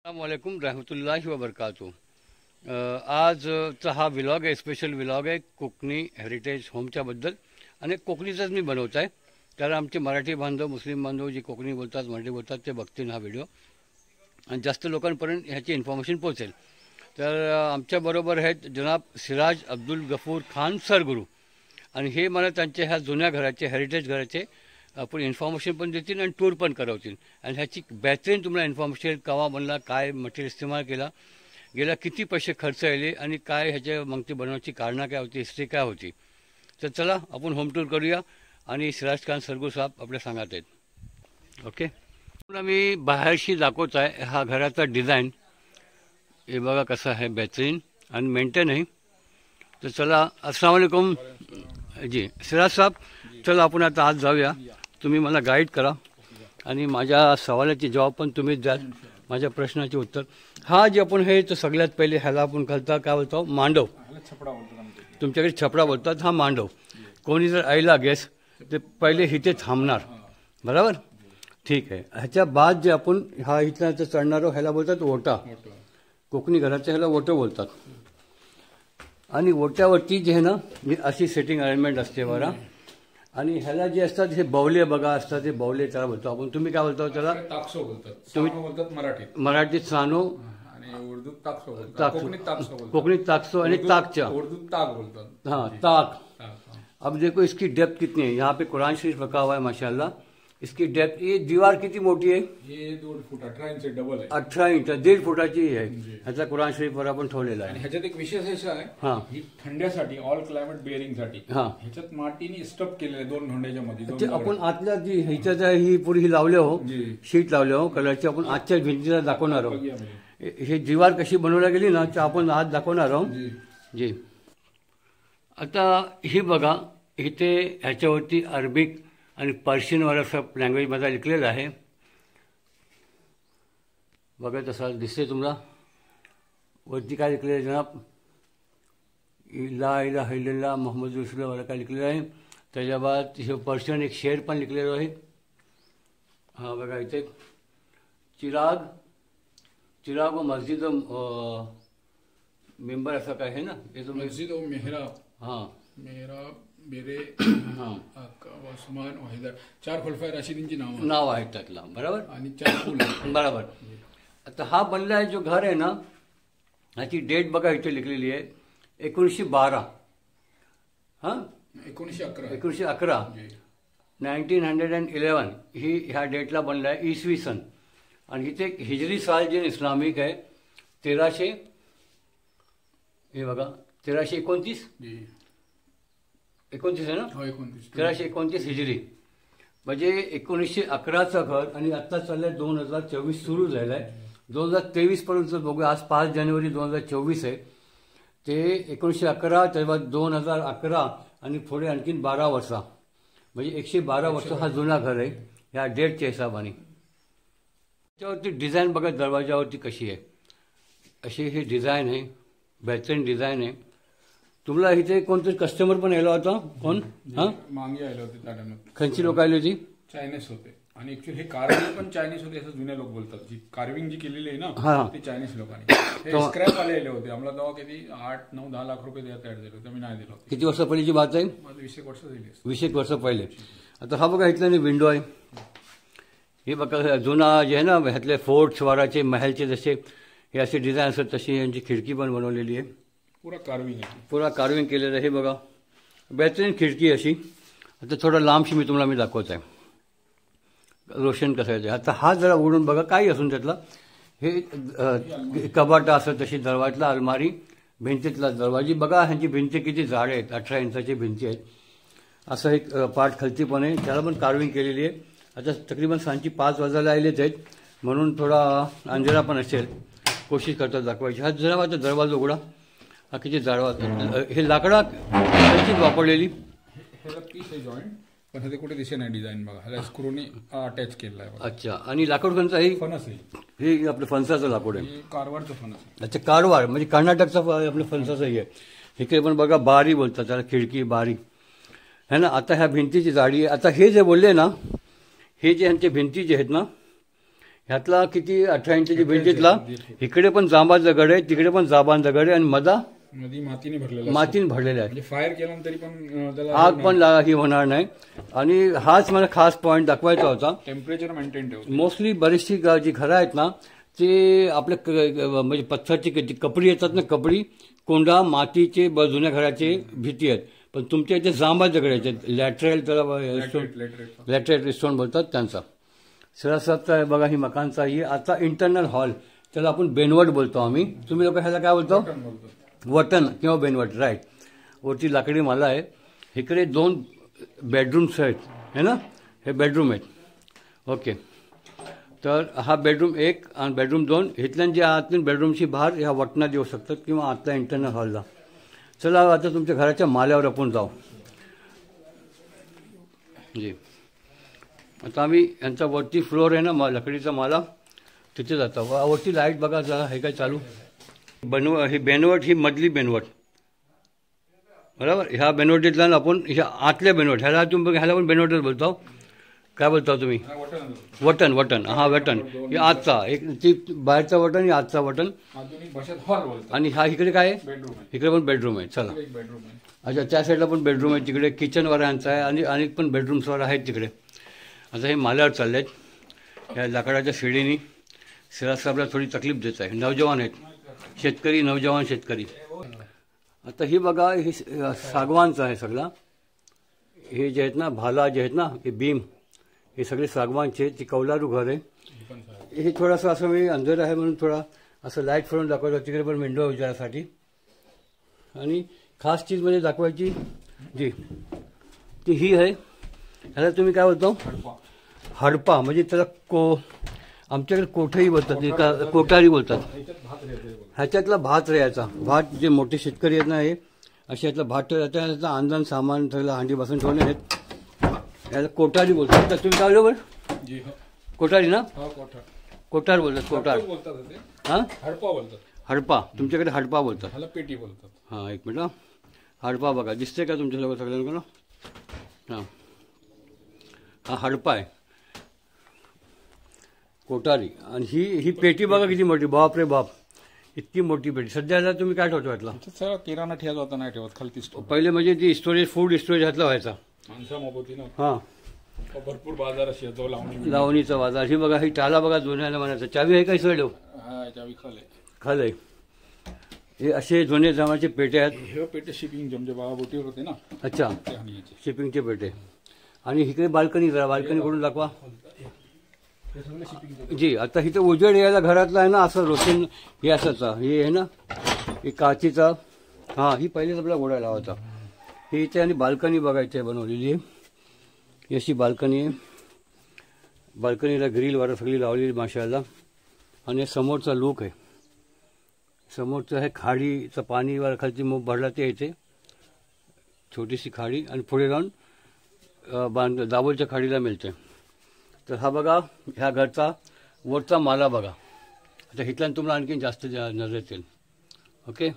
अस्सलामुअलैकुम रहमतुल्लाहि व बरकातुहू। आजचा हा व्लॉग आहे, स्पेशल व्लॉग आहे कोकणी हेरिटेज होमच्याबद्दल आणि कोकणीचाच मी बनवत आहे. कारण आमचे मराठी बांधव, मुस्लिम बांधव जे कोकणी बोलतात, मराठी बोलतात ते बघतील हा व्हिडिओ आणि जास्त लोकांपर्यंत ह्याची इन्फॉर्मेशन पोहोचेल. तर आमच्याबरोबर आहेत जनाब सिराज अब्दुल गफूर खान सरगुरू आणि हे मला त्यांच्या ह्या जुन्या घराचे, हेरिटेज घराचे आपण इन्फॉर्मेशन पण देतील आणि टूर पण करवतील आणि ह्याची बेहतरीन तुम्हाला इन्फॉर्मेशन केव्हा बनला, काय मटेरियल इस्तेमाल केला, गेला किती पैसे खर्च आले आणि काय ह्याच्या मग ते बनवण्याची कारणं काय होती, हिस्ट्री काय होती. तर चला आपण होम टूर करूया आणि सिराज खान सरगुरू साहेब आपल्या सांगत आहेत. ओके, मी बाहेरशी दाखवत आहे हा घराचा डिझाईन. हे बघा कसं आहे, बेहतरीन आणि मेंटेन आहे. तर चला, अस्सलाम वालेकुम जी सिराज साहेब. चला आपण आता आज जाऊया, तुम्ही मला गाईड करा आणि माझ्या सवालाचे जवाब पण तुम्हीच द्याल, माझ्या प्रश्नाचे उत्तर. हा जे आपण हे तर सगळ्यात पहिले ह्याला आपण घालता काय बोलतो, मांडव. तुमच्याकडे छपडा बोलतात, हा मांडव. कोणी जर आईला गेस ते पहिले इथे थांबणार, बरोबर? ठीक आहे. ह्याच्या बाद जे आपण हा इथला चढणारो ह्याला बोलतात ओटा. कोकणी घराचं ह्याला ओटं बोलतात. आणि ओट्यावरती जे आहे ना, ही अशी सेटिंग अरेंजमेंट असते बरं. आणि ह्याला जे असतात हे बवले बघा असतात, हे बवले त्याला बोलतो आपण. तुम्ही काय बोलता त्याला? ताकसो बोलतात. तुम्ही बोलतात मराठीत सानो आणि उर्दूत ताकसो बोलतात. कोकणीत ताकसो आणि ताकच्या उर्दूत ताक बोलतात. हाँ ताक. अब देखो इसकी डेप्थ कितनी है. यहाँ पे कुरान शरीफ रखा हुआ है माशाल्लाह. इसकी डेप्थ, ये दीवार किती मोठी आहे? हे 2 फूट 18 इंच डबल आहे. 18 इंच 1.5 फुटाची आहे. ह्याचा कुरान शरीफवर आपण ठेवलेला आहे. ह्याच्यात एक विशेष असं आहे, ही थंड्यासाठी, ऑल क्लायमेट बेअरिंग साठी ह्याच्यात मातीने स्टफ केलेले 2 धोंड्याच्या मध्ये. आपण आतल्या जी ह्याच्या ही पुरी ही लावले हो, शीट लावले हो कलरची. आपण आजच्या भिंतीला दाखवणार आहोत. हे दीवार कशी बनवल्या गेली ना तर आपण आज दाखवणार आहोत जी. आता ही बघा, इथे ह्याच्यावरती अरबिक आणि पर्शियनवर असं लँग्वेजमध्ये लिहिलेलं आहे. बघा तसं दिसते तुम्हाला. वरती काय लिहिलेलं आहे जनाब, ला इलाहा इल्लल्लाह मोहम्मद रसूलुल्लाह काय लिहिलेलं आहे. त्याच्या बाद हे पर्शियन एक शेर पण लिहिलेलं आहे. हां बघा इथे चिराग व मस्जिद मेंबर असं काय आहे ना, मस्जिद व मेहराब. हां मेहराब बेरे उस्मान हैदर, 4 खुलफाए राशिदींची नाव आहेत त्यातला, बरोबर. आणि 4 फुल बरोबर. आता हा बनला आहे जो घर आहे ना, ह्याची डेट बघा इथे लिहिलेली आहे 1912. हां 1911 1911 ही ह्या डेटला बनला आहे इसवी सन. आणि इथे एक हिजरी साल जे इस्लामिक आहे 1300, हे बघा 1329 आहे ना, 1329 हिजरी. म्हणजे 1911चं घर आणि आत्ता चाललंय 2024 सुरू झालं आहे. 2023 पर्यंत बघूया. आज 5 जानेवारी 2024 आहे. ते 1911, तेव्हा 2011 आणि पुढे आणखीन 12 वर्ष, म्हणजे 112 वर्ष हा जुना घर आहे ह्या डेटच्या हिशोबाने. त्याच्यावरती डिझाईन बघा दरवाजावरती कशी आहे, अशी ही डिझाईन आहे, बेहतरीन डिझाईन आहे. तुम्हाला इथे कोणतरी कस्टमर पण आला होता, कोण? हा मागे आले होते त्या टाइमात. खंची लोक आली होती, चायनीज होते. आणि ऍक्च्युअली हे कार्विंग पण चायनीज होते असं जुने लोक बोलतात. जी कार्विंग जी केलेली आहे ना ते चायनीज लोकांनी. स्क्रॅप आले होते. आम्हाला तेव्हा किती 8, 9, 10 लाख रुपये द्यायला तयार झाले होते. मी नाही दिलो. किती वर्ष पहिलीची बात आहे? माझं 20 वर्ष झाली. 20 वर्ष पहिले. आता हा बघा इथला विंडो आहे. हे बघा जुना जे आहे ना ह्यातले फोर्ट स्वाराचे महलचे जसे हे असे डिझाईन असतात तशी यांची खिडकी पण बनवलेली आहे. पुरा कार्विंग केलेलं आहे. हे बघा बेहतरीन खिडकी अशी. आता थोडं लांबशी मी दाखवत आहे रोशन कसं आहे. आता हा जरा उघडून बघा, काही असून त्यातला हे कबाटा असं, तशी दरवाजातला अलमारी, भिंतीतला दरवाजी बघा. ह्यांची भिंती किती जाड आहेत, 18 इंचाची भिंती आहेत. असं एक पार्ट खालती पण आहे, त्याला पण कार्विंग केलेली आहे. आता तकरीबन सांजची 5 वाजायला आलेच आहेत म्हणून थोडा अंधेरा पण असेल, कोशिश करतात दाखवायची. हा जरा आता दरवाजा उघडा, हा किती जाडवा. हे लाकडा वापरलेली पीस आहे जॉईंट, पण ते कुठे दिसे नाही डिझाईन बघा. ह्याला स्क्रूने अटॅच केलेला आहे. अच्छा. आणि लाकूड कोणचं आहे? फणस आहे. हे आपलं फणसाचं लाकूड आहे. कारवारचं फणस आहे. अच्छा, कारवार म्हणजे कर्नाटकचं आपलं फणसाचं आहे. इकडे पण बघा बारी बोलतात त्याला, खिडकी बारी है ना. आता ह्या भिंतीची जाडी आहे. आता हे जे बोलले ना, हे जे ह्यांचे भिंती जे आहेत ना, ह्यातला किती 18 इंचाची भिंतीतला इकडे पण जांभा दगड आहे, तिकडे पण जांभा दगड आहे आणि मध्ये मातीने भरलेला आहे. फायर केलं तरी पण त्याला आग पण ही होणार नाही. आणि हाच मला खास पॉइंट दाखवायचा होता. टेम्परेचर मेंटेन ठेवतो. मोस्टली बरीचशी जी घरं आहेत ना ते आपल्या म्हणजे पत्थरची कपडी येतात ना, कपडी कोंडा मातीचे जुन्या घराचे भीती आहेत. पण तुमच्या इथे जांभा दगड आहेत, लॅटरेट स्टोन बोलतात त्यांचा. सरसचा बघा ही मकानचा ही आता इंटरनल हॉल, त्याला आपण बेनवट बोलतो आम्ही. तुम्ही लोक ह्याला काय बोलतो? वटन किंवा बेनवट, राईट. वरती लाकडी माला आहे. इकडे 2 बेडरूम्स आहेत है ना, हे बेडरूम आहेत. ओके, तर हा बेडरूम 1 आणि बेडरूम 2. इथल्या आतल्या बेडरूमची बाहेर ह्या वटणात येऊ शकतात किंवा आतल्या इंटरनल हॉलला. चला आता तुमच्या घराच्या माल्यावर आपण जाऊ. जी, आता आम्ही यांचा वरती फ्लोर आहे ना लकडीचा माला, तिथे जातो. वरती लाईट बघा जरा, हे काय चालू ही बेनवट, ही मधली बेनवट बरोबर. ह्या बेनवटीतला आपण ह्या आतल्या बेनवट, ह्याला पण बेनवटच बोलतो. काय बोलता तुम्ही? वटन. हा वटन, हे आतचा एक, बाहेरचा वटन, हे आतचा वटन. आणि हा इकडे काय आहे? इकडे पण बेडरूम आहे. चला, अच्छा, त्या साईडला पण बेडरूम आहे. तिकडे किचनवर यांचा आहे आणि अनेक पण बेडरूम्सवर आहेत तिकडे. आता हे माल्यावर चालले आहेत ह्या लाकडाच्या शिडीनी. सिराजसाहेबला थोडी तकलीफ देत आहे. नौजवान आहेत, नौजवान शेतकरी. आता ही बघा, हे सागवानचं आहे सगळा. हे जे आहेत ना भाला जे आहेत ना, हे बीम, हे सगळे सागवानचे. ती कौलारू घर आहे. हे थोडंसं असं मी अंधेर आहे म्हणून थोडा असं लाईट फिरून दाखवतो. तिकडे पण विंडो विचारासाठी. आणि खास चीज म्हणजे दाखवायची जी ती ही आहे. ह्याला तुम्ही काय बोलतो? हडपा. म्हणजे त्याला आमच्याकडे कोठही बोलतात, कोठारी बोलतात. ह्याच्यातला भात राहायचा. भात जे मोठे शेतकरी आहेत ना, हे असे यातला भात ठेवायचा. अंधन सामान सगळं हांडी बसून ठेवले आहेत, याला कोठारी बोलतात. तर तुम्ही काय बरोबर? कोठारी ना, कोठार बोलतात. कोठार, हां, हडपा. तुमच्याकडे हडपा बोलतात, पेटी बोलतात. हां, एक मिनिट. हडपा बघा, दिसते का तुमच्या लोक सगळ्यांना? हां, हा हडपा आहे, कोठारी. आणि ही पेटी बघा किती मोठी, बाप रे बाप, इतकी मोठी पेटी. सध्याला तुम्ही काय ठेवतो यातला? किराणा ठेवायचा होता, नाही ठेवत, खालती पहिले म्हणजे ती स्टोरेज, फूड स्टोरेज ह्यातला व्हायचा. हां, भरपूर बाजार अशी लावणीचा बाजार. ही बघा, ही टाला बघा, जुन्याला म्हणायचं. चावी आहे काय सर? चावी खाले. हे असे जुने जमान्याचे पेटे आहेत. हे पेटे शिपिंग म्हणजे बाबा बोटीवर होते ना. अच्छा, शिपिंगचे पेटे. आणि इकडे बाल्कनी, जरा बाल्कनी कडून दाखवा जी. आता इथं उजेड यायला घरातला आहे ना, असं रोशन हे असायचा. हे आहे ना, हे काचीचा. हां, ही पहिलेच आपला घोडा लावायचा. ही इथे आणि बाल्कनी बघायची आहे बनवलेली आहे. ही अशी बाल्कनी आहे. बाल्कनीला ग्रिल वारा सगळी लावलेली माशाला. आणि समोरचा लुक आहे. समोरचं आहे खाडीचं पाणी वर खालची मूग भरला ते येते, छोटीशी खाडी. आणि पुढे जाऊन दाबोलच्या खाडीला मिळते. तर हा बघा, ह्या घरचा वरचा माला बघा. आता इथल्या तुम्हाला आणखीन जास्त नजर येतील. ओके,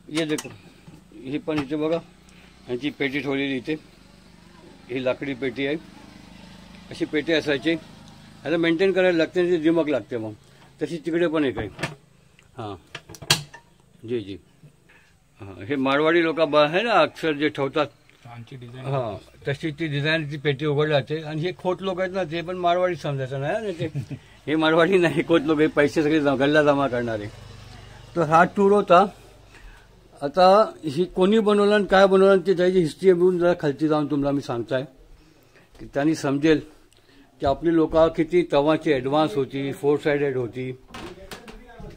ये देखो, ही पण इथे बघा, ह्याची पेटी ठेवलेली इथे. ही लाकडी पेटी आहे. अशी पेटी असायची. ह्याला मेंटेन करायला लागते, ती दिमक लागते. मग तशी तिकडे पण एक आहे. हां, जी. हां, हे मारवाडी लोक आहे ना अक्षर जे ठेवतात, हां, तशी ती डिझाईन, ती पेटी उघडली जाते. आणि हे खोट लोक आहेत ना, ते पण मारवाडी समजायचं नाही ते. हे मारवाडी नाही, खोट लोक, हे पैसे सगळे गल्ला जमा करणारे. तर हा टूर होता. आता ही कोणी बनवलं आणि काय बनवलं ते त्याची हिस्ट्री बघून जरा खालती जाऊन तुम्हाला मी सांगताय की त्यांनी समजेल की आपली लोक किती तवाची ॲडव्हान्स होती, 4 साइडेड होती.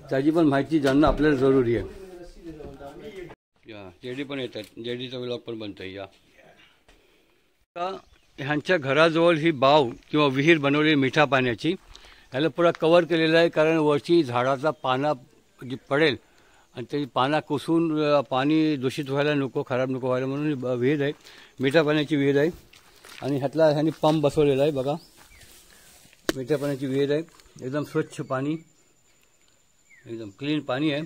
त्याची पण माहिती जाणणं आपल्याला जरुरी आहे. या जेडी पण येतात, जेडीचा व्लॉग पण बनतोय. या ह्यांच्या घराजवळ ही बाव किंवा विहीर बनवलेली मिठा पाण्याची. ह्याला पुरा कव्हर केलेलं आहे, कारण वरची झाडाचा पाना जी पडेल आणि त्याची पाना कोसून पाणी दूषित व्हायला नको, खराब नको व्हायला म्हणून विहीर आहे, मिठा पाण्याची विहीर आहे. आणि ह्यातला पंप बसवलेला आहे बघा. मिठ्या पाण्याची विहीर आहे, एकदम स्वच्छ पाणी, एकदम क्लीन पाणी आहे.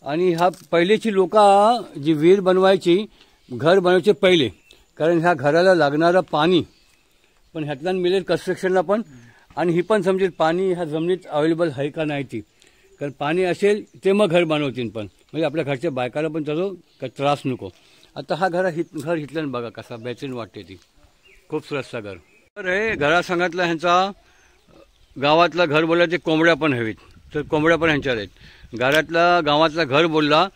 आणि हा पहिलेची लोक जी विहीर बनवायची, घर बनवायचे पहिले, कारण ह्या घराला लागणारं पाणी पण ह्यातला मिळेल कन्स्ट्रक्शनला पण. आणि ही पण समजेल पाणी ह्या जमिनीत अवेलेबल आहे का नाही ती, कारण पाणी असेल ते मग घर बनवतील पण, म्हणजे आपल्या घरच्या बायकाला पण त्याचा काही त्रास नको. आता हा घर इथलं बघा कसा बेचैन वाटते ती, खूप सुरक्षा घर. तर हे घरासंघातला ह्यांचा गावातला घर बोलला ते कोंबड्या पण हवीत, तर कोंबड्या पण ह्यांच्यात आहेत. घरातला गावातला घर बोलला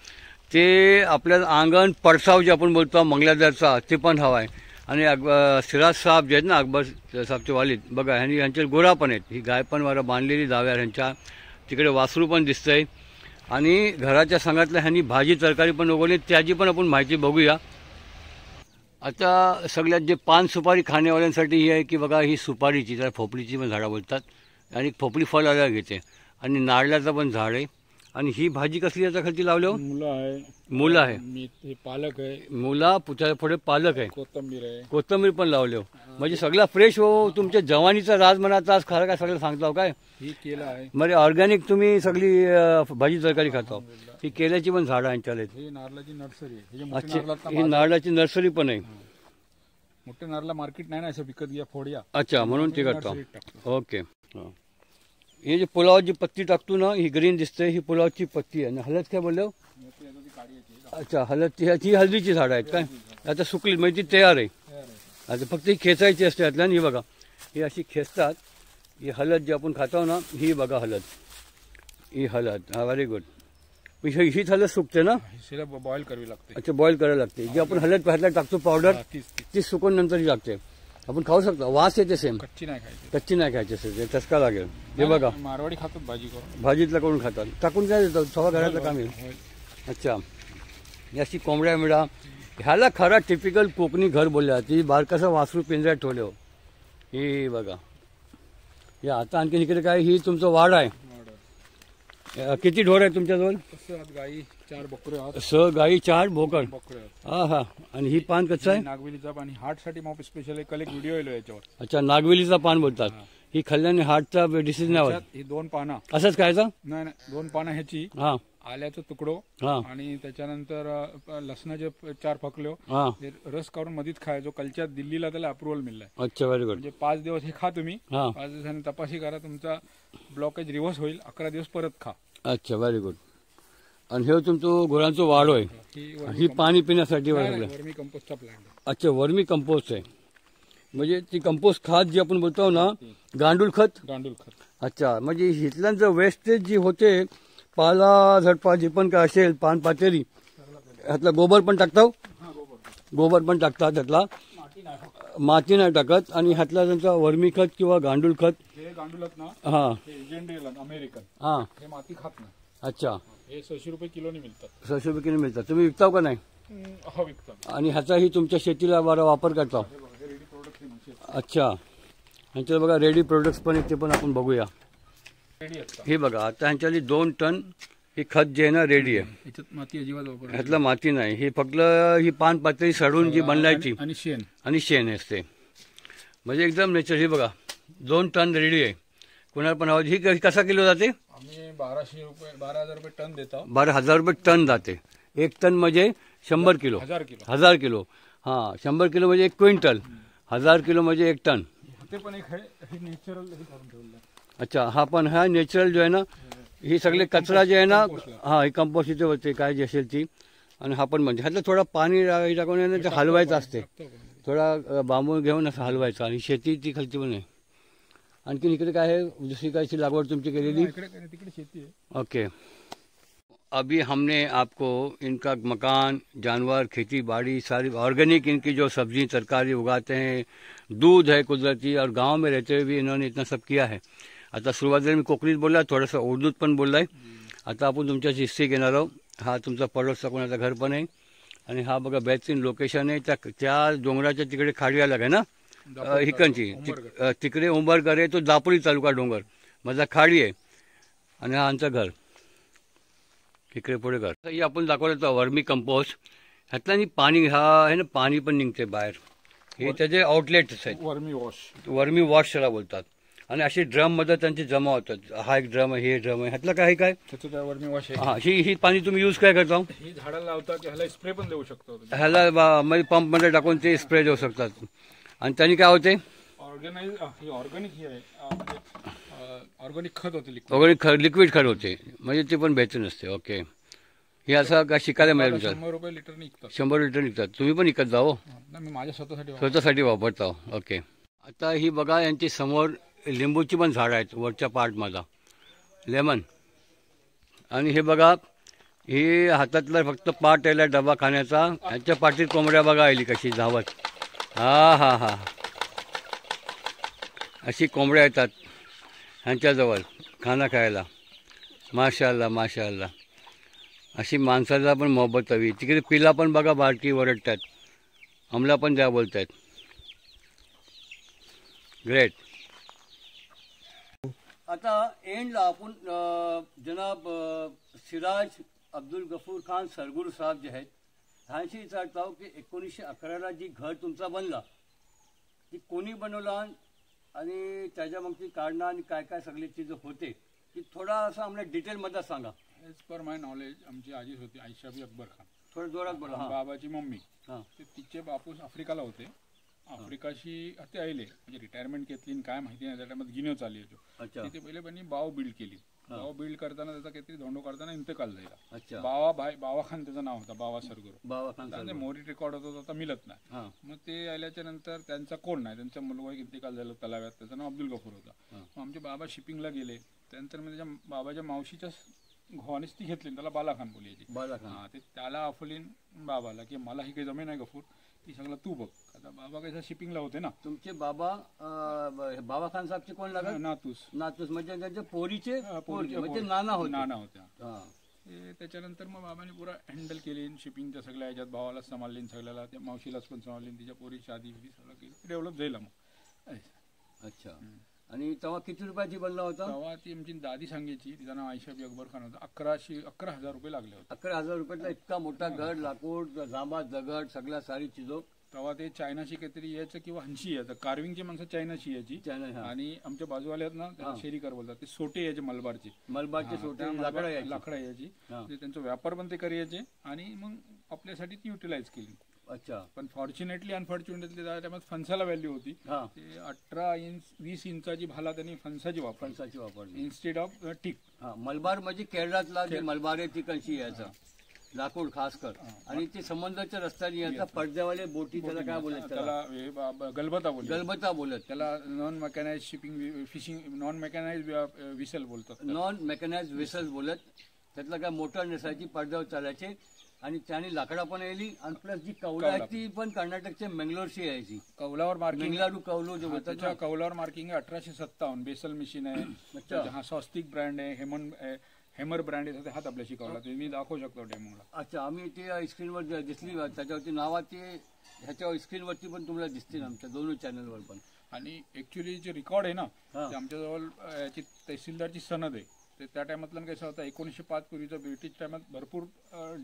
ते आपल्या अंगण पडसाव जे आपण बोलतो मंगलादारचा ते पण हवा आहे. आणि सिराज साहेब जे आहेत ना, अकबर साहेबचे वालीद बघा, ह्यांनी ह्यांचे गोरा पण आहेत. ही गाय पण वारा बांधलेली दाव्यावर ह्यांच्या, तिकडे वासरू पण दिसतंय. आणि घराच्या संघातल्या ह्यांनी भाजी तरकारी पण उगवली, त्याची पण आपण माहिती बघूया. आता सगळ्यात जे पान सुपारी खाण्यावाल्यांसाठी ही आहे की बघा, ही सुपारीची त्याला फोपडीची पण झाडं बोलतात, आणि फोपडी फळ आल्या घेते. आणि नारळाचं पण झाड आहे. आणि ही भाजी कसली याच्या खाली लावल्यावर मुलं आहे, हे पालक आहे, मुला पुढे पालक आहे, कोथिंबीर आहे, कोथिंबीर पण लावले. म्हणजे सगळं फ्रेश हो. तुमच्या जवानीचा राज म्हणाचा आज खरं काय सगळं सांगता काय, ही केला आहे म्हणजे ऑर्गॅनिक तुम्ही सगळी भाजी तरकारी खाता. ही केल्याची पण झाडं यांच्या आहेत. ही नारळाची नर्सरी आहे. अच्छा, ही नारळाची नर्सरी पण आहे. मोठे नारळा मार्केट नाही ना, असं विकत घ्या फोड्या. अच्छा, म्हणून ते करतो. ओके. हे जे पुलावाची पत्ती टाकतो ना, ही ग्रीन दिसते, ही पुलावाची पत्ती आहे. आणि हळद काय बोललो? अच्छा, हळद ही हळदीची झाडं आहेत काय, आता सुकली म्हणजे ती तयार आहे. आता फक्त ही खेचायची असते यातल्या. ही बघा, ही अशी खेचतात. ही हळद जी आपण खातो ना, ही बघा हळद, ही हळद. हा, व्हेरी गुड. हीच हळद सुकते ना, बॉईल करावी लागते. अच्छा, बॉईल करायला लागते. जी आपण हळद ह्यातला टाकतो पावडर, ती सुकून नंतर ही लागते. आपण खाऊ शकतो, वास येते सेम. कच्ची नाही खायची, कच्ची नाही खायची असेल, चसका लागेल. हे बघा, मारवाडी खातात भाजी करून, भाजीतला करून खातात, टाकून काय देतात, सव्वा घरातलं काम येईल. अच्छा, अशी कोंबड्या मिळा. ह्याला खरा टिपिकल कोकणी घर बोलल्या. ती बारकासा वासरू पिंजऱ्यात ठेवले हो. ही बघा, हे आता आणखी इकडे काय, ही तुमचं वाड आहे. किती ढोर आहे तुमच्याजवळ? गाई 4 बकरे आहेत. गाई 4 बोकड. हा हा. आणि ही पान कसं आहे? नागवेलीचा पान, हार्टसाठी मग स्पेशल एक व्हिडिओ येलो याच्यावर. अच्छा, नागवेलीचा पान बोलतात. ही खाल्ल्याने हार्टचा डिसीज नाही होत. ही 2 पानं असंच खायचं? नाही, 2 पानं ह्याची, हा, आल्याचं तुकडो, आणि त्याच्यानंतर लसणाचे 4 फकलो, रस काढून मधीच खायचो. कलच्यात दिल्लीला त्याला अप्रुव्हल मिळालाय. अच्छा, व्हेरी गुड. म्हणजे 5 दिवस हे खा तुम्ही, 5 दिवसांनी तपासणी करा, तुमचा ब्लॉकेज रिव्हर्स होईल. 11 दिवस परत खा. अच्छा, व्हेरी गुड. आणि हे तुमचं गुरांचं वाढ होय, ही पाणी पिण्यासाठी. वर्मी कंपोस्टचा प्लांट. अच्छा, वर्मी कंपोस्ट आहे, म्हणजे ती कंपोस्ट खत जी आपण बोलतो ना, गांडूळ खत. अच्छा, म्हणजे इथल्यांचं वेस्टेज जी होते, पाला झटपा जे पण काय असेल, पान पातेरी, ह्यातला गोबर पण टाकतो. गोबर पण टाकतात त्यातला, माती नाही टाकत. आणि ह्यातला त्यांचा वर्मी खत किंवा गांडूळ खत. हा, अमेरिकन. हा, हे माती खात नाही. अच्छा, हे 600 रुपये किलोनी मिळतात. 600 रुपये किलो मिळतात. तुम्ही विकताव का नाही? हो, विकतो. आणि ह्याचाही तुमच्या शेतीला बरा वापर करता? अच्छा, ह्यांच्यात बघा रेडी प्रोडक्ट्स पण आहेत, ते पण आपण बघूया. हे बघा, आता ह्यांच्याली 2 टन ही खत जे आहे ना रेडी आहे. ह्याच्यात माती अजिबात वापर, ह्यातलं माती नाही. ही फक्त ही पान पातळी सडून जी बनलायची आणि शेण असते, म्हणजे एकदम नेचर. ही बघा 2 टन रेडी आहे. कोणाला पण हवं. ही कसा किलो जाते? आम्ही 12,000 रुपये टन देतो. 12,000 रुपये टन जाते. 1 टन म्हणजे 100 किलो. 1000 किलो. हा, 100 किलो म्हणजे 1 क्विंटल. 1000 किलो म्हणजे 1 टन. नॅचरल. अच्छा, हा पण हा नॅचरल जो आहे ना, ही सगळे कचरा जे आहे ना, हा, ही कंपोस्ट इथे होते काय जी असेल ती. आणि हा पण म्हणजे ह्यातलं थोडं पाणी टाकून हलवायचं असते, थोडा बांबू घेऊन असं हलवायचं. आणि शेती ती खालची पण आहे. आणखी इकडे काय आहे, दुसरी कायची लागवड तुमची केलेली? तिकडे शेती आहे. ओके. अभी हमने आपको इनका मकान, जानवर, खेती बाड़ी सारी ऑर्गेनिक इनकी जो सब्जी तरकारी उगाते हैं, दूध है कुदरती, और गांव में रहते हुए भी इन्होंने इतना सब किया है. आता सुरुवातीला मी कोकणीत बोलला, थोडंसं उर्दूत पण बोललाय. आता आपण तुमच्याची हिस्ट्री घेणार आहोत. हा तुमचा पडोसचा कोणाचा घर पण आहे. आणि हा बघा बेहतरीन लोकेशन आहे. त्या डोंगराच्या तिकडे खाडी अलग आहे ना, हिकणची तिकडे उंबरकर आहे, तो दापोली तालुका डोंगर, माझा खाडी आहे. आणि हा आमचं घर इकडे पुढे घर. हे आपण दाखवलं वर्मी कंपोस्ट. ह्यातला पाणी हा आहे ना, पाणी पण निघते बाहेर. हे त्याचे आउटलेट्स आहेत. वर्मी वॉश त्याला बोलतात. आणि असे ड्रम मध्ये त्यांचे जमा होतात. हा एक ड्रम आहे, हे ड्रम आहे. ह्यातलं काय काय वर्मी वॉश आहे. हा, ही पाणी तुम्ही यूज काय करता? ही झाडाला लावतात, ह्याला स्प्रे पण देऊ शकतो. ह्याला मध्ये पंप मध्ये टाकून ते स्प्रे देऊ शकतात. आणि त्यांनी काय होते? ऑर्गॅनिक ही आहे ऑर्गॅनिक खत होते लिक्विड खत होते, म्हणजे ते पण बेचून असते. ओके, हे असं का शिकायला मिळेल? 100 रुपये लिटर निघतात. 100 लिटर निघतात. तुम्ही पण विकत जाओ? मी माझ्या स्वतःसाठी वापरता. ओके. आता ही बघा, यांची समोर लिंबूची पण झाड आहेत वरच्या पार्टमध्ये, लेमन. आणि हे बघा, ही हातातला फक्त पार्ट यायला डबा खाण्याचा. ह्यांच्या पाठीत कोंबड्या बघा आली कशी धावत. हा हा हा, अशी कोंबड्या येतात ह्यांच्याजवळ खाना खायला. माशाअल्लाह माशाअल्लाह. अशी माणसाला पण मोहब्बत हवी. तिकडे पिला पण बघा बारकी ओरडतात, आम्हाला पण द्या बोलत आहेत. ग्रेट. आता एंडला आपण जनाब सिराज अब्दुल गफूर खान सरगुर साहेब जे आहेत ह्यांशी विचारत आहोत की 1911ला जी घर तुमचा बनला ती कोणी बनवला आणि त्याच्या मागची कारणं आणि काय काय सगळी चीज होते ती थोडा असं आम्हाला डिटेलमध्ये सांगा. एज पर माय नॉलेज आमची आजी होती आयशाबी अकबर खान. थोडं जोरात बोला. बाबाची मम्मी ते तिचे बापूस आफ्रिकाला होते. आफ्रिकाशी ते आले म्हणजे रिटायरमेंट घेतली काय माहिती नाही. त्या टायमात गिन्यो चालली होतो. तिथे पहिले पण बाव बिल्ड केली. बाव बिल्ड करताना त्याचा काहीतरी धोंडो करताना इंतकाल झाला. बावा खान त्याचं नाव होतं, बावा सरगुर. बावा खान मोरी रेकॉर्ड होतो आता मिळत नाही. मग ते आल्याच्या नंतर त्यांचा कोण नाही, त्यांचा मुलगा इंतकाल झाला तलाव्यात, त्याचं नाव अब्दुल गफूर होता. मग आमचे बाबा शिपिंगला गेले. त्यानंतर मी त्याच्या बाबाच्या मावशीच्या घोवानेच ती घेतली, त्याला बाला खान बोलायची. ते त्याला अफलीन बाबाला की मला ही काही जमीन आहे गफूर, ती सगळं तू बघ. आता बाबा काही शिपिंगला होते ना. तुमचे बाबा बाबा खान साहेबचे कोण लागत? नातूस. नातूस म्हणजे त्यांच्या पोरीचे म्हणजे नाना होत्या. त्याच्यानंतर मग बाबांनी पुरा हँडल केली शिपिंगच्या सगळ्या ह्याच्यात. भावाला सांभाळली, सगळ्याला त्या मावशीलाच पण सांभाळली, तिच्या पोरी शादी सगळं केली, डेव्हलप झाला मग. अच्छा. आणि तेव्हा किती रुपयाची बनला होता? तेव्हा ती आमची दादी सांगायची, तिचं नाव आयशाबी अकबर खान होतं. 11,000 रुपये लागले होते. 11,000 रुपयातला इतका मोठा घर, लाकूड, जांबा, दगड, सगळ्या सारी चिजो. तेव्हा ते चायनाशी काहीतरी यायचं किंवा हंशी यायचं. कार्विंगची माणसं चायनाशी यायची. आणि आमच्या बाजूवाले आहेत ना त्याला शेरीकर बोलतात, ते सोटे यायचे मलबारचे सोटे, लाकडा यायची. त्यांचा व्यापार पण ते करायचे आणि मग आपल्यासाठी ती युटिलाइज केली. अच्छा. पण फॉर्च्युनेटली अनफॉर्च्युनेटली त्या टायमात फणसाला व्हॅल्यू होती. ते 18 इंच 20 इंचाची भाला त्यांनी फणसाची वापरली इन्स्टेड ऑफ टीक. मलबार म्हणजे केरळातला मलबार ती कशी यायचा लाकूड खास कर. आणि ते समुद्राच्या रस्त्याने यायचा. पडद्यावाले बोटी त्याला काय बोलत? त्याला गलबता बोलत. त्याला non mechanise shipping fishing, non mechanise vessel बोलतात. नॉन मेकॅनाइज विसल बोलत. त्यातला काय मोटर नसायची, पडद्यावर चालायचे. आणि त्याने लाकडा पण यायली आणि प्लस जी कौला आहे ती पण कर्नाटकच्या मंगलोरशी यायची. कौलावर मार्किंग, मिंगलाडू कौलो जो बोलतात त्याच्या कौलावर मार्किंग आहे. 1857 बेसल मशीन आहे. हा स्वस्तिक ब्रँड आहे. हेमर ब्रँड आहे. हात आपल्या शिकवला ते मी दाखवू शकतो डेमोला. अच्छा. आम्ही ते स्क्रीनवर दिसली त्याच्यावरती नावाची ह्याच्या स्क्रीनवरती पण तुम्हाला दिसतील आमच्या दोन्ही चॅनलवर पण. आणि ऍक्च्युली जे रेकॉर्ड आहे ना ते आमच्याजवळ याची तहसीलदारची सनद आहे. ते त्या टायमातला कसं होतं 1905 पूर्वीचा ब्रिटिश टायमात भरपूर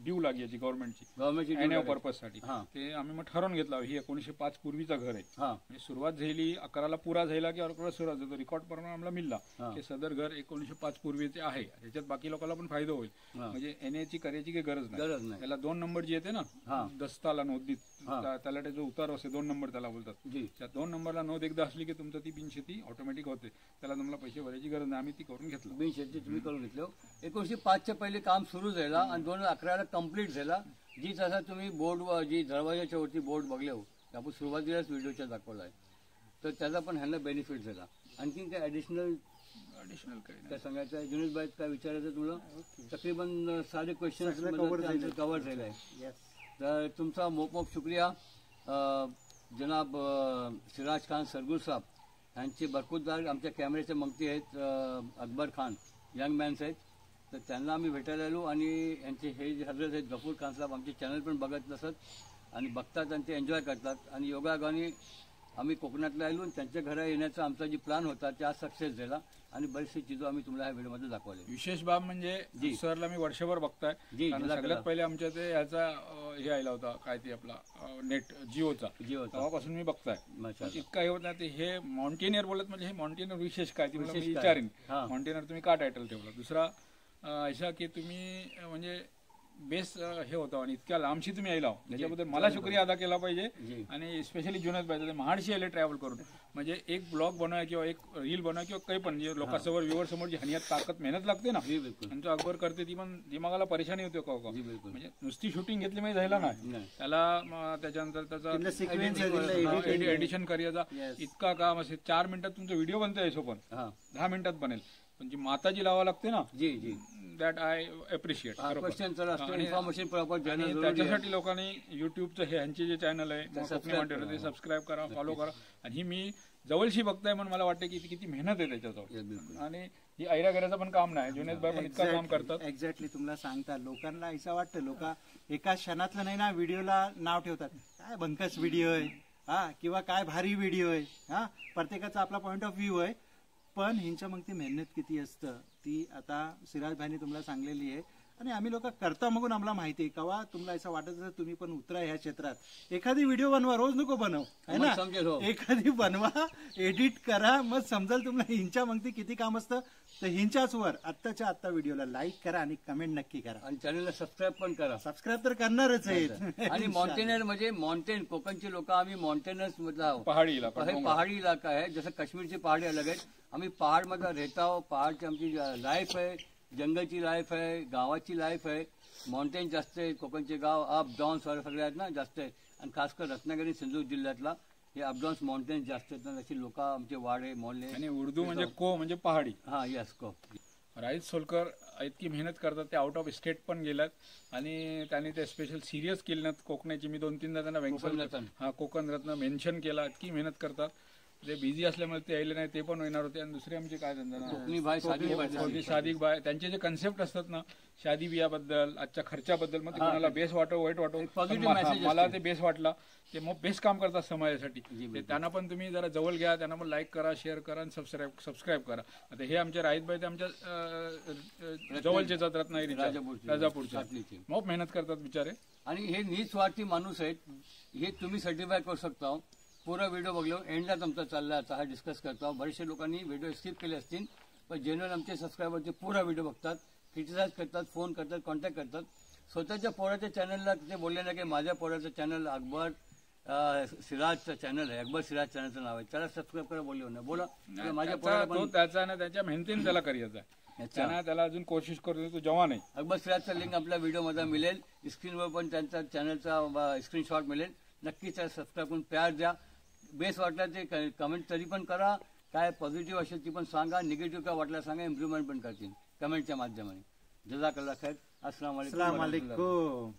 ड्यू लागायची गव्हर्नमेंटची एनएओ पर्पजसाठी. ते आम्ही मग ठरवून घेतला ही 1905 पूर्वीचा घर आहे. म्हणजे सुरुवात झाली 11ला पुरा झाला की 11ला सुरुवात झाली. रेकॉर्ड प्रमाणे आम्हाला मिळला की सदर घर 1905 पूर्वीचे आहे. त्याच्यात बाकी लोकांना पण फायदा होईल. म्हणजे एनएची करायची काही गरज नाही. त्याला 2 नंबर जी येते ना दस्ताला नोंदीत त्याला त्याचा उतार असते 2 नंबर त्याला बोलतात. त्या 2 नंबरला नोंद एकदा असली की तुमचं ती बिनशेती ऑटोमॅटिक होते. त्याला तुम्हाला पैसे भरायची गरज नाही. आम्ही ती करून घेतलं. बिनशेती तुम्ही करून घेतलं. 1905च्या पहिले काम सुरू झाला आणि 2011ला कम्प्लीट झाला. जी तसा तुम्ही बोर्डवर जी दरवाजाच्या वरती बोर्ड बघले हो आपण सुरुवातीलाच व्हिडिओच्या दाखवला आहे तर त्याचा पण ह्यांना बेनिफिट झाला. आणखी काय ॲडिशनल काय सांगायचं आहे? जुनेद भाई काय विचारायचं तुला? तकरीबन सारे क्वेश्चन कव्हर झाले आहे. तर तुमचा मोप शुक्रिया. जनाब सिराज खान सरगुर साहेब यांचे बरकूतदार आमच्या कॅमेऱ्याचे मंगती आहेत अकबर खान, यंग मॅन्स आहेत. तर त्यांना आम्ही भेटायला आलो आणि यांचे हे जे हजरत आहेत गफूर खान साहेब आमचे चॅनल पण बघत नसत आणि बघतात आणि ते एन्जॉय करतात. आणि योगायोगाने आम्ही कोकणातला आलो आणि त्यांच्या घरा येण्याचा आमचा जी प्लॅन होता त्या सक्सेस झाला आणि बरीचशी चीजं आम्ही तुम्हाला ह्या व्हिडिओमध्ये दाखवले. विशेष बाब म्हणजे सरला मी वर्षवर बघताय. सगळ्यात पहिले आमच्या ते ह्याचा हे आला होता काय ते आपला नेट जिओचा तेव्हापासून मी बघताय. इतका हे होता ते हे माउंटेनियर बोलत म्हणजे हे माउंटेनियर विशेष काय ती विचारेन. माउंटेनियर तुम्ही का टायटल ठेवला? दुसरा अशा की तुम्ही म्हणजे बेस हे होतं आणि इतक्या लांबशी तुम्ही यायला त्याच्याबद्दल मला शुक्रिया अदा केला पाहिजे आणि स्पेशली जुनत पाहिजे महाडशी यायला ट्रॅव्हल करून म्हणजे एक ब्लॉग बनवा किंवा एक रील बनवा किंवा काही पण लोकांसमोर व्ह्युअर समोर जी हनियात ताकद मेहनत लागते ना आमचं अकबर करते ती पण दिमागाला परेशानी होते का म्हणजे नुसती शूटिंग घेतली म्हणजे झाला नाही त्याला त्याच्यानंतर त्याचा एडिशन करायचा इतका काम असेल 4 मिनिटात तुमचा व्हिडिओ बनतो यायचो पण 10 मिनिटात बनेल पण जी माताजी लावा लागते ना दॅट आय अप्रिशिएट त्याच्यासाठी लोकांनी युट्यूबचं हे ह्यांचे जे चॅनल आहे ते सबस्क्राईब करा फॉलो करा आणि ही मी जवळशी बघताय म्हणून मला वाटतं की किती मेहनत आहे त्याच्यावर आणि ही ऐरा करायचं पण काम नाही जुनेद भाई पण इतकं काम करतात एक्झॅक्टली तुम्हाला सांगता लोकांना असं वाटतं लोक एका क्षणातलं नाही ना व्हिडिओला नाव ठेवतात काय बंकस व्हिडिओ आहे किंवा काय भारी व्हिडिओ आहे प्रत्येकाचा आपला पॉइंट ऑफ व्ह्यू आहे पण ह्यांच्या मग ती मेहनत किती असतं ती आता सिराज भाईने तुम्हाला सांगलेली आहे आणि आम्ही लोक करता मगून आम्हाला माहिती आहे कवा तुम्हाला असं वाटत असेल तुम्ही पण उतरा ह्या क्षेत्रात एखादी व्हिडिओ बनवा रोज नको बनव है ना एखादी बनवा एडिट करा मग समजेल तुम्हाला हिंच्या मग ती किती काम असतं तर हिंच्याच वर आत्ताच्या आत्ता व्हिडिओला लाईक करा आणि कमेंट नक्की करा आणि चॅनलला सबस्क्राईब पण करा सबस्क्राईब तर करणारच आहेत आणि माउंटेनर म्हणजे माउंटेन कोकणचे लोक आम्ही माउंटेनर्स मधला पहाडी इलाका आहे जसं काश्मीरची पहाडी अलग आहेत आम्ही पहाड मध्ये राहतो पहाडची आमची लाईफ आहे जंगलची लाईफ आहे गावाची लाईफ आहे माउंटेन जास्त आहे कोकणचे गाव अप डाऊन सगळे आहेत ना जास्त आहे आणि खासकर रत्नागिरी सिंधुदुर्ग जिल्ह्यातला हे अपडाऊन्स माउंटेन जास्त आहेत ना तशी लोक आमचे वाडे मोहल्ले आणि उर्दू म्हणजे को म्हणजे पहाडी यस को राईत सोलकर इतकी मेहनत करतात ते आउट ऑफ स्टेट पण गेल्यात आणि त्यांनी ते स्पेशल सिरियस केली ना कोकणाची मी 2-3दा त्यांना व्यंकल कोकण रत्न मेन्शन केला इतकी मेहनत करतात ते बिझी असल्यामुळे ते यायले नाही ते पण येणार होते आणि दुसरे आमचे काय सादिक बाय त्यांचे जे कन्सेप्ट असतात ना शादी बियाबद्दल आजच्या खर्चाबद्दल मग कोणाला बेस वाटो वाईट वाटो मला ते बेस वाटला ते मग बेस्ट काम करतात समाजासाठी त्यांना पण तुम्ही जरा जवळ घ्या त्यांना पण लाईक करा शेअर करा आणि सबस्क्राईब करा आता हे आमचे राहित भाई ते आमच्या जवळचे जात रत्नागिरी राजापूरच्या मग मेहनत करतात बिचारे आणि हे निस्वार्थी माणूस आहेत हे तुम्ही सर्टिफाय करू शकता पूरा व्हिडिओ बघलो एंडला तुमचा चालला आता हा डिस्कस करतो बरेचसे लोकांनी व्हिडिओ स्किप केले असतील पण जेन्युइन आमचे सबस्क्रायबरचे पूरा व्हिडिओ बघतात क्रिटिसाइज करतात फोन करतात कॉन्टॅक्ट करतात स्वतःच्या पोराच्या चॅनलला ते बोलले ना की माझ्या पोराचं चॅनल अकबर सिराजचं चॅनल आहे अकबर सिराज चॅनलचं नाव आहे त्याला सबस्क्राईब करा बोलले ना बोला माझ्या पोराला त्याचा ना त्याच्या मेहनतीने त्याला करायचं त्याला अजून कोशिश करतो तो जवान आहे अकबर सिराजचा लिंक आपल्या व्हिडिओमध्ये मिळेल स्क्रीनवर पण त्यांचा चॅनलचा स्क्रीनशॉट मिळेल नक्की त्याला सबस्क्राईब करून प्यार द्या बेस वाटला ते कमेंट तरी पण करा काय पॉझिटिव्ह असेल ती पण सांगा निगेटिव्ह काय वाटलं सांगा इम्प्रुव्हमेंट पण करतील कमेंटच्या माध्यमाने जजाकल्ला खैर अस्सलाम वालेकुम